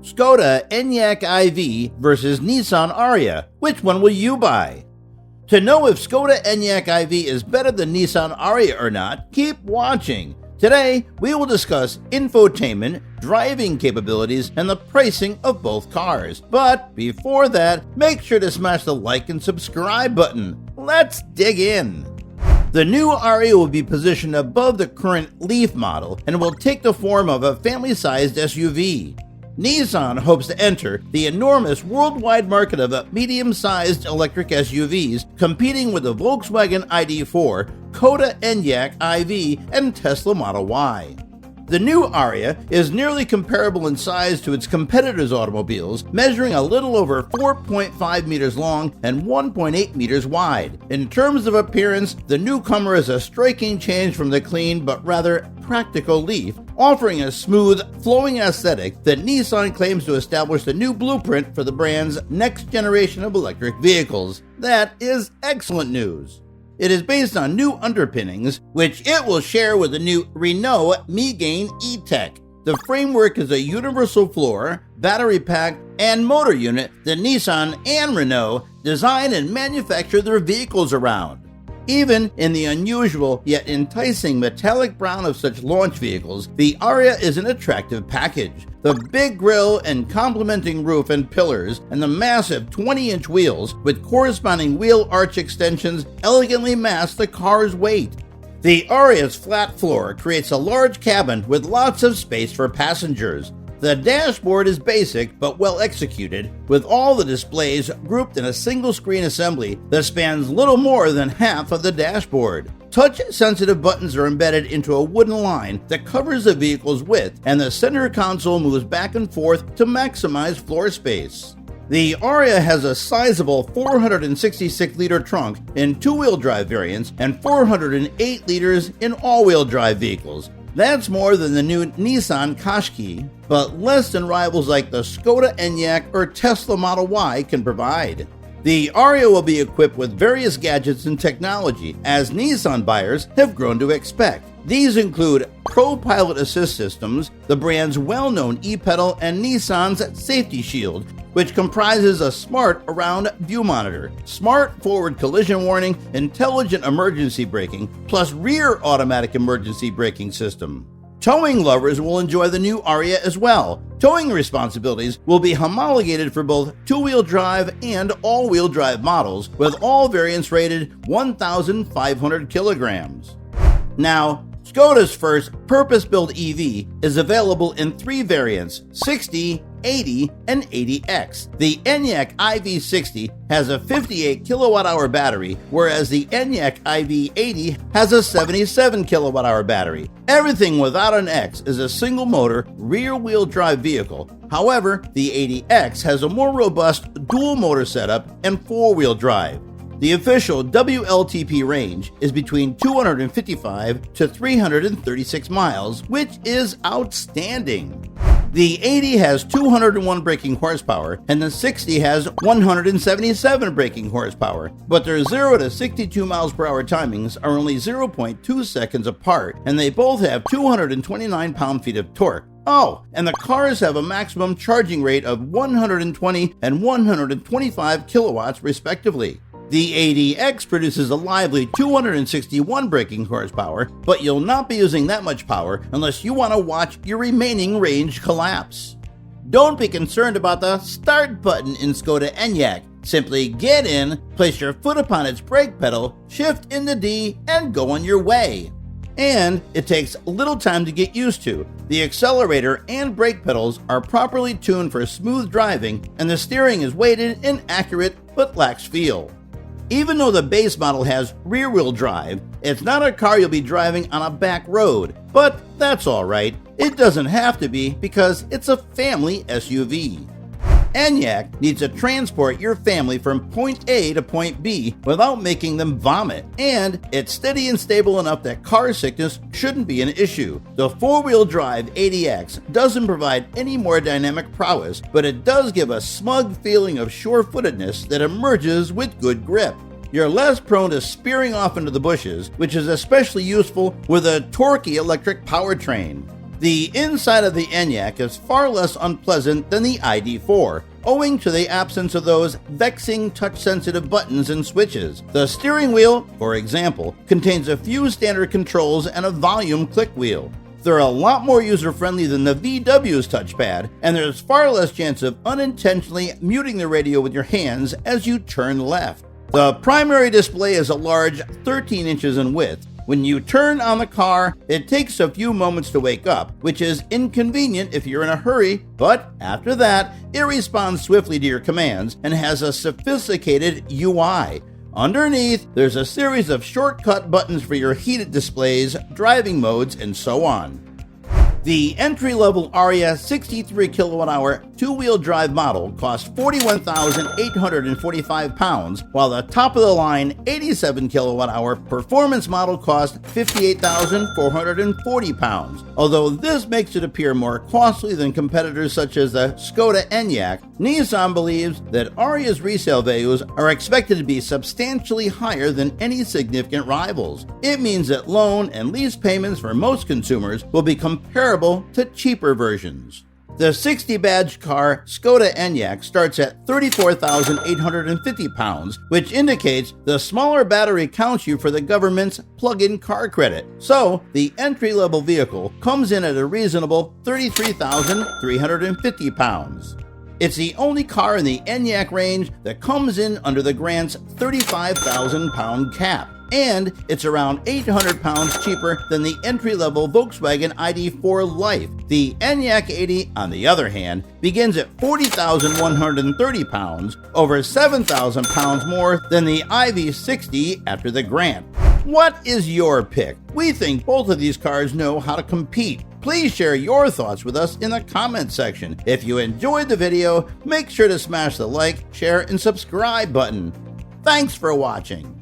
Skoda Enyaq IV versus Nissan Ariya. Which one will you buy? To know if Skoda Enyaq IV is better than Nissan Ariya or not, keep watching. Today, we will discuss infotainment, driving capabilities, and the pricing of both cars. But before that, make sure to smash the like and subscribe button. Let's dig in. The new Ariya will be positioned above the current Leaf model and will take the form of a family-sized SUV. Nissan hopes to enter the enormous worldwide market of medium-sized electric SUVs, competing with the Volkswagen ID.4, KODA Enyaq IV, and Tesla Model Y. The new Ariya is nearly comparable in size to its competitors' automobiles, measuring a little over 4.5 meters long and 1.8 meters wide. In terms of appearance, the newcomer is a striking change from the clean but rather practical Leaf, offering a smooth, flowing aesthetic that Nissan claims to establish the new blueprint for the brand's next generation of electric vehicles. That is excellent news. It is based on new underpinnings, which it will share with the new Renault Megane E-Tech. The framework is a universal floor, battery pack, and motor unit that Nissan and Renault design and manufacture their vehicles around. Even in the unusual yet enticing metallic brown of such launch vehicles, the Ariya is an attractive package. The big grille and complementing roof and pillars, and the massive 20-inch wheels with corresponding wheel arch extensions elegantly mask the car's weight. The Ariya's flat floor creates a large cabin with lots of space for passengers. The dashboard is basic but well executed, with all the displays grouped in a single screen assembly that spans little more than half of the dashboard. Touch-sensitive buttons are embedded into a wooden line that covers the vehicle's width, and the center console moves back and forth to maximize floor space. The Ariya has a sizable 466-liter trunk in two-wheel drive variants and 408 liters in all-wheel drive vehicles. That's more than the new Nissan Qashqai, but less than rivals like the Skoda Enyaq or Tesla Model Y can provide. The Ariya will be equipped with various gadgets and technology, as Nissan buyers have grown to expect. These include Pro Pilot Assist systems, the brand's well-known e-pedal, and Nissan's Safety Shield, which comprises a smart around view monitor, smart forward collision warning, intelligent emergency braking, plus rear automatic emergency braking system. Towing lovers will enjoy the new Ariya as well. Towing responsibilities will be homologated for both two-wheel drive and all-wheel drive models, with all variants rated 1,500 kilograms. Now, Skoda's first purpose-built EV is available in three variants: 60, 80, and 80X. The Enyaq IV60 has a 58 kilowatt-hour battery, whereas the Enyaq IV80 has a 77 kilowatt-hour battery. Everything without an X is a single-motor, rear-wheel drive vehicle. However, the 80X has a more robust dual-motor setup and four-wheel drive. The official WLTP range is between 255 to 336 miles, which is outstanding. The 80 has 201 braking horsepower, and the 60 has 177 braking horsepower, but their 0 to 62 miles per hour timings are only 0.2 seconds apart, and they both have 229 pound-feet of torque. Oh, and the cars have a maximum charging rate of 120 and 125 kilowatts respectively. The 80X produces a lively 261 braking horsepower, but you'll not be using that much power unless you want to watch your remaining range collapse. Don't be concerned about the start button in Skoda Enyaq. Simply get in, place your foot upon its brake pedal, shift into D, and go on your way. And it takes little time to get used to. The accelerator and brake pedals are properly tuned for smooth driving, and the steering is weighted and accurate but lacks feel. Even though the base model has rear-wheel drive, it's not a car you'll be driving on a back road. But that's alright. It doesn't have to be, because it's a family SUV. Enyaq needs to transport your family from point A to point B without making them vomit, and it's steady and stable enough that car sickness shouldn't be an issue. The four-wheel drive 80X doesn't provide any more dynamic prowess, but it does give a smug feeling of sure-footedness that emerges with good grip. You're less prone to spearing off into the bushes, which is especially useful with a torquey electric powertrain. The inside of the Enyaq is far less unpleasant than the ID.4, owing to the absence of those vexing touch-sensitive buttons and switches. The steering wheel, for example, contains a few standard controls and a volume click wheel. They're a lot more user-friendly than the VW's touchpad, and there's far less chance of unintentionally muting the radio with your hands as you turn left. The primary display is a large 13 inches in width. When you turn on the car, it takes a few moments to wake up, which is inconvenient if you're in a hurry, but after that, it responds swiftly to your commands and has a sophisticated UI. Underneath, there's a series of shortcut buttons for your heated displays, driving modes, and so on. The entry-level Ariya 63 kilowatt-hour two-wheel drive model costs £41,845, while the top-of-the-line 87 kilowatt-hour performance model costs £58,440. Although this makes it appear more costly than competitors such as the Skoda Enyaq, Nissan believes that Ariya's resale values are expected to be substantially higher than any significant rivals. It means that loan and lease payments for most consumers will be comparable to cheaper versions. The 60-badge car Skoda Enyaq starts at £34,850, which indicates the smaller battery counts you for the government's plug-in car credit. So, the entry-level vehicle comes in at a reasonable £33,350. It's the only car in the Enyaq range that comes in under the grant's £35,000 cap. And it's around £800 cheaper than the entry-level Volkswagen ID.4 Life. The Enyaq 80, on the other hand, begins at £40,130, over £7,000 more than the IV60 after the grant. What is your pick? We think both of these cars know how to compete. Please share your thoughts with us in the comment section. If you enjoyed the video, make sure to smash the like, share, and subscribe button. Thanks for watching.